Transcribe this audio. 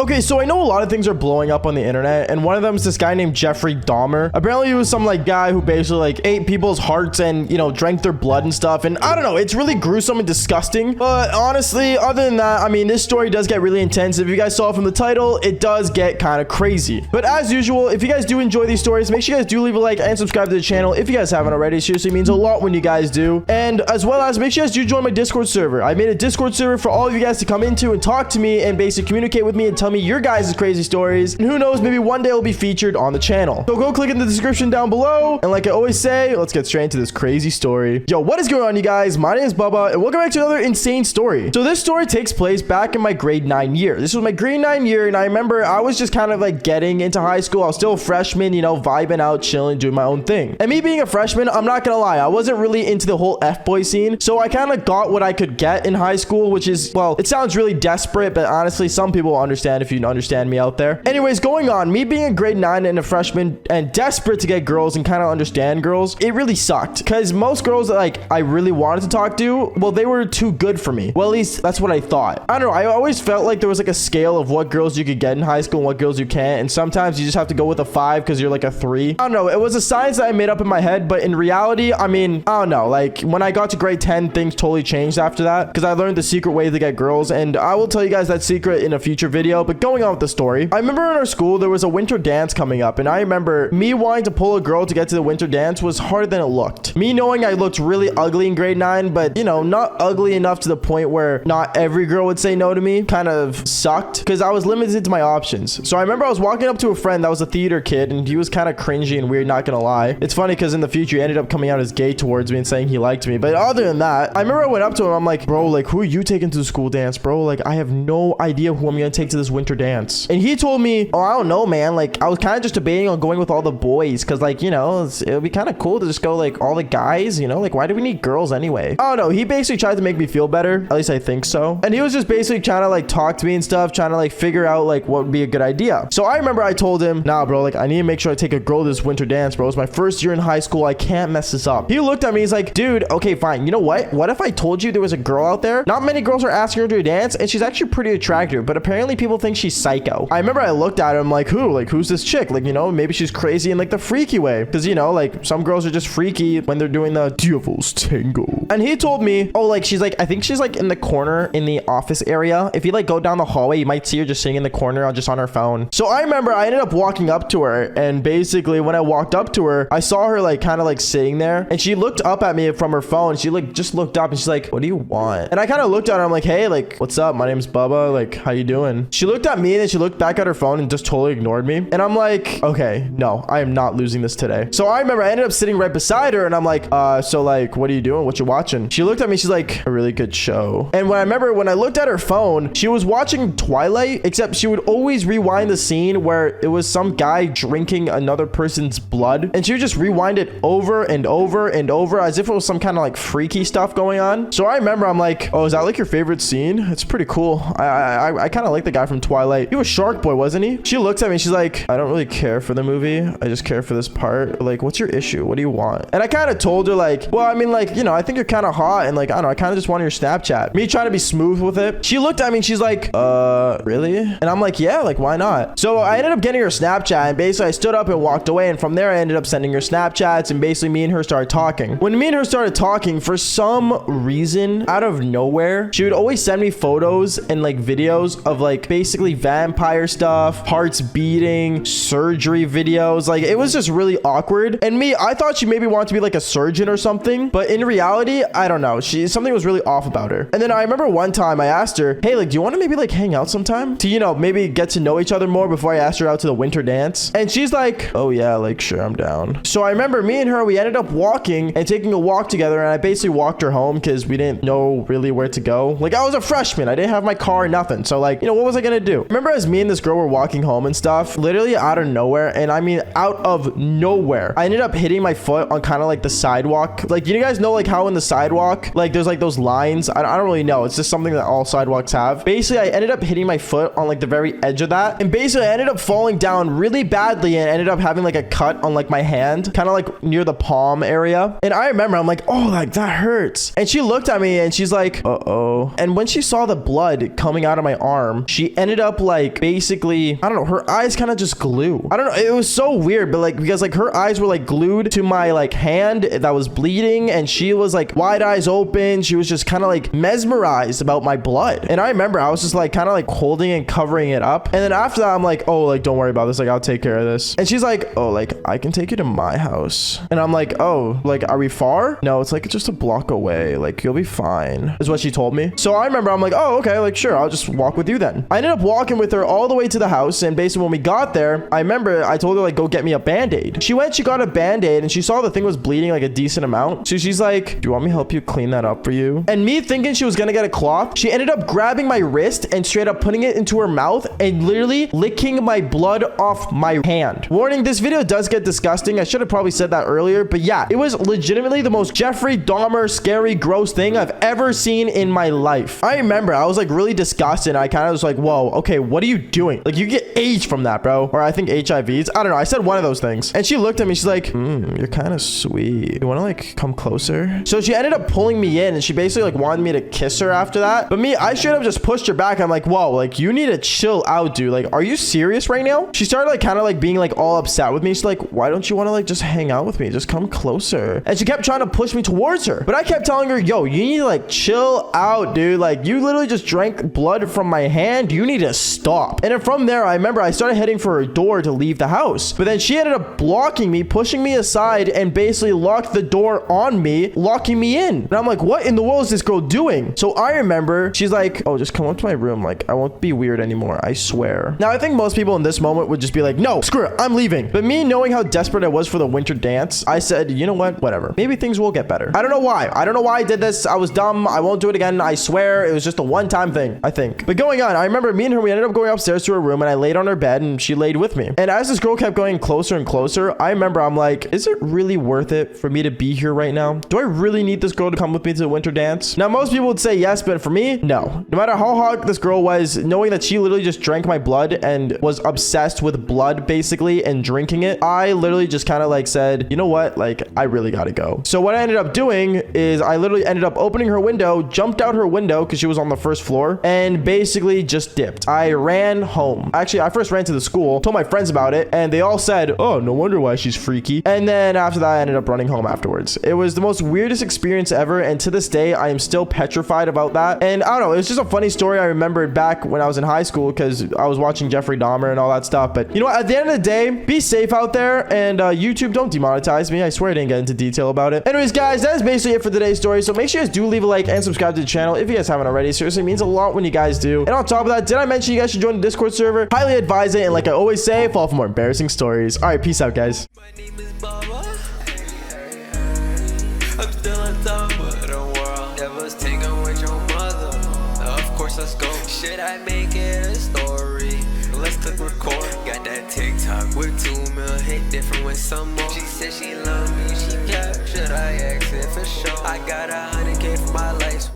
Okay, so I know a lot of things are blowing up on the internet, and one of them is this guy named Jeffrey Dahmer. Apparently he was some like guy who basically like ate people's hearts and, you know, drank their blood and stuff. And I don't know, it's really gruesome and disgusting. But honestly, other than that, I mean, this story does get really intense. If you guys saw from the title, it does get kind of crazy. But as usual, if you guys do enjoy these stories, make sure you guys do leave a like and subscribe to the channel if you guys haven't already. It seriously means a lot when you guys do. And as well as make sure you guys do join my Discord server. I made a Discord server for all of you guys to come into and talk to me and basically communicate with me and tell me your guys' crazy stories. And who knows, maybe one day it'll be featured on the channel. So go click in the description down below. And like I always say, let's get straight into this crazy story. Yo, what is going on, you guys? My name is Bubba, and welcome back to another insane story. So this story takes place back in my grade 9 year. This was my grade 9 year, and I remember I was just kind of like getting into high school. I was still a freshman, you know, vibing out, chilling, doing my own thing. And me being a freshman, I'm not gonna lie, I wasn't really into the whole F-boy scene. So I kind of got what I could get in high school, which is, well, it sounds really desperate, but honestly, some people will understand if you understand me out there. Anyways, going on, me being a grade 9 and a freshman and desperate to get girls and kind of understand girls, it really sucked. Because most girls that like I really wanted to talk to, well, they were too good for me. Well, at least that's what I thought. I don't know, I always felt like there was like a scale of what girls you could get in high school and what girls you can't. And sometimes you just have to go with a 5 because you're like a 3. I don't know, it was a science that I made up in my head, but in reality, I mean, I don't know, like when I got to grade 10, things totally changed after that because I learned the secret way to get girls, and I will tell you guys that secret in a future video. But going on with the story, I remember in our school there was a winter dance coming up, and I remember me wanting to pull a girl to get to the winter dance was harder than it looked. Me knowing I looked really ugly in grade 9, but you know, not ugly enough to the point where not every girl would say no to me, kind of sucked because I was limited to my options. So I remember I was walking up to a friend that was a theater kid, and he was kind of cringy and weird, not gonna lie. It's funny because in the future he ended up coming out as gay towards me and saying he liked me. But other than that, I remember I went up to him, I'm like, bro, like who are you taking to the school dance, bro? Like I have no idea who I'm gonna take to this winter dance. And he told me, oh, I don't know, man, like I was kind of just debating on going with all the boys because like, you know, it would be kind of cool to just go like all the guys, you know, like why do we need girls anyway? I don't know, he basically tried to make me feel better, at least I think so. And he was just basically trying to like talk to me and stuff, trying to like figure out like what would be a good idea. So I remember I told him, nah bro, like I need to make sure I take a girl to this winter dance, bro. It's my first year in high school, I can't mess this up. He looked at me, he's like, dude, okay fine, you know what if I told you there was a girl out there, not many girls are asking her to a dance, and she's actually pretty attractive, but apparently people think she's psycho. I remember I looked at him like, who's this chick? Like, you know, maybe she's crazy in like the freaky way, because you know, like some girls are just freaky when they're doing the devil's tango. And he told me, oh, like she's like, I think she's like in the corner in the office area. If you like go down the hallway, you might see her just sitting in the corner just on her phone. So I remember I ended up walking up to her, and basically when I walked up to her, I saw her like kind of like sitting there, and she looked up at me from her phone. She like just looked up and she's like, what do you want? And I kind of looked at her, I'm like, hey, like what's up? My name's Bubba, like how you doing? She looked at me and then she looked back at her phone and just totally ignored me. And I'm like, okay, no, I am not losing this today. So I remember I ended up sitting right beside her, and I'm like, so like what are you doing? What you watching? She looked at me, she's like, a really good show. And when I remember when I looked at her phone, she was watching Twilight, except she would always rewind the scene where it was some guy drinking another person's blood, and she would just rewind it over and over and over as if it was some kind of like freaky stuff going on. So I remember I'm like, oh, is that like your favorite scene? It's pretty cool. I kind of like the guy from Twilight. He was Shark Boy, wasn't he? She looks at me, she's like, I don't really care for the movie, I just care for this part. Like, what's your issue? What do you want? And I kind of told her like, well, I mean, like, you know, I think you're kind of hot, and like, I don't know, I kind of just want your Snapchat. Me trying to be smooth with it. She looked at me and she's like, really? And I'm like, yeah, like why not? So I ended up getting her Snapchat, and basically I stood up and walked away, and from there I ended up sending her Snapchats, and basically me and her started talking. When me and her started talking, for some reason out of nowhere, she would always send me photos and like videos of like basically vampire stuff, hearts beating, surgery videos. Like it was just really awkward. And me, I thought she maybe wanted to be like a surgeon or something, but in reality, I don't know, something was really off about her. And then I remember one time I asked her, hey, like do you want to maybe like hang out sometime to, you know, maybe get to know each other more before I asked her out to the winter dance? And she's like, oh yeah, like sure, I'm down. So I remember me and her, we ended up walking and taking a walk together, and I basically walked her home because we didn't know really where to go. Like I was a freshman, I didn't have my car, nothing. So like, you know, what was I gonna do? Remember as me and this girl were walking home and stuff, literally out of nowhere, and I mean out of nowhere, I ended up hitting my foot on kind of like the sidewalk. Like, you guys know like how in the sidewalk, like there's like those lines, I don't really know, it's just something that all sidewalks have. Basically I ended up hitting my foot on like the very edge of that, and basically I ended up falling down really badly and ended up having like a cut on like my hand, kind of like near the palm area. And I remember I'm like, oh, like that hurts. And she looked at me and she's like, uh-oh. And when she saw the blood coming out of my arm, she ended ended up like basically, I don't know, her eyes kind of just glue. I don't know, it was so weird, but like because like her eyes were like glued to my like hand that was bleeding, and she was like wide eyes open. She was just kind of like mesmerized about my blood. And I remember I was just like kind of like holding and covering it up. And then after that, I'm like, oh, like don't worry about this, like I'll take care of this. And she's like, oh, like I can take you to my house. And I'm like, oh, like are we far? No, it's like just a block away, like you'll be fine, is what she told me. So I remember I'm like, oh, okay, like sure, I'll just walk with you then. I ended up walking with her all the way to the house, and basically when we got there, I remember I told her like go get me a band-aid. She went, she got a band-aid, and she saw the thing was bleeding like a decent amount. So she's like, do you want me to help you clean that up for you? And me thinking she was gonna get a cloth, she ended up grabbing my wrist and straight up putting it into her mouth and literally licking my blood off my hand. Warning, this video does get disgusting. I should have probably said that earlier, but yeah, it was legitimately the most Jeffrey Dahmer scary gross thing I've ever seen in my life. I remember I was like really disgusted. I kind of was like, whoa, okay, what are you doing? Like you get AIDS from that, bro. Or I think HIVs. I don't know. I said one of those things. And she looked at me. She's like, you're kind of sweet. You want to like come closer? So she ended up pulling me in, and she basically like wanted me to kiss her after that. But me, I should have just pushed her back. I'm like, whoa, like you need to chill out, dude. Like, are you serious right now? She started like kind of like being like all upset with me. She's like, why don't you want to like just hang out with me? Just come closer. And she kept trying to push me towards her. But I kept telling her, yo, you need to like chill out, dude. Like you literally just drank blood from my hand. You need to stop. And then from there, I remember I started heading for her door to leave the house. But then she ended up blocking me, pushing me aside, and basically locked the door on me, locking me in. And I'm like, what in the world is this girl doing? So I remember she's like, oh, just come up to my room. Like I won't be weird anymore, I swear. Now I think most people in this moment would just be like, no, screw it, I'm leaving. But me knowing how desperate I was for the winter dance, I said, you know what, whatever, maybe things will get better. I don't know why I did this. I was dumb. I won't do it again. I swear it was just a one-time thing, I think. But going on, I remember me and her, we ended up going upstairs to her room, and I laid on her bed and she laid with me. And as this girl kept going closer and closer, I remember I'm like, is it really worth it for me to be here right now? Do I really need this girl to come with me to the winter dance? Now most people would say yes, but for me, no. No matter how hot this girl was, knowing that she literally just drank my blood and was obsessed with blood basically and drinking it, I literally just kind of like said, you know what, like I really gotta go. So what I ended up doing is I literally ended up opening her window, jumped out her window because she was on the first floor, and basically just dipped. I ran home. Actually, I first ran to the school, told my friends about it, and they all said, oh, no wonder why she's freaky. And then after that, I ended up running home afterwards. It was the most weirdest experience ever, and to this day, I am still petrified about that. And I don't know, it was just a funny story I remembered back when I was in high school because I was watching Jeffrey Dahmer and all that stuff. But you know what, at the end of the day, be safe out there, and YouTube, don't demonetize me. I swear I didn't get into detail about it. Anyways, guys, that is basically it for today's story. So make sure you guys do leave a like and subscribe to the channel if you guys haven't already. Seriously, it means a lot when you guys do. And on top of that, did I mention you guys should join the Discord server? Highly advise it. And like I always say, follow for more embarrassing stories. All right, peace out, guys. My name is Baba. I'm still on top of the world. Devils taking with your mother. Of course, let's go. Should I make it a story? Let's click record. Got that TikTok with 2 mil hit different with some more. She said she love me, she kept. Should I exit for sure? I got 100K for my life.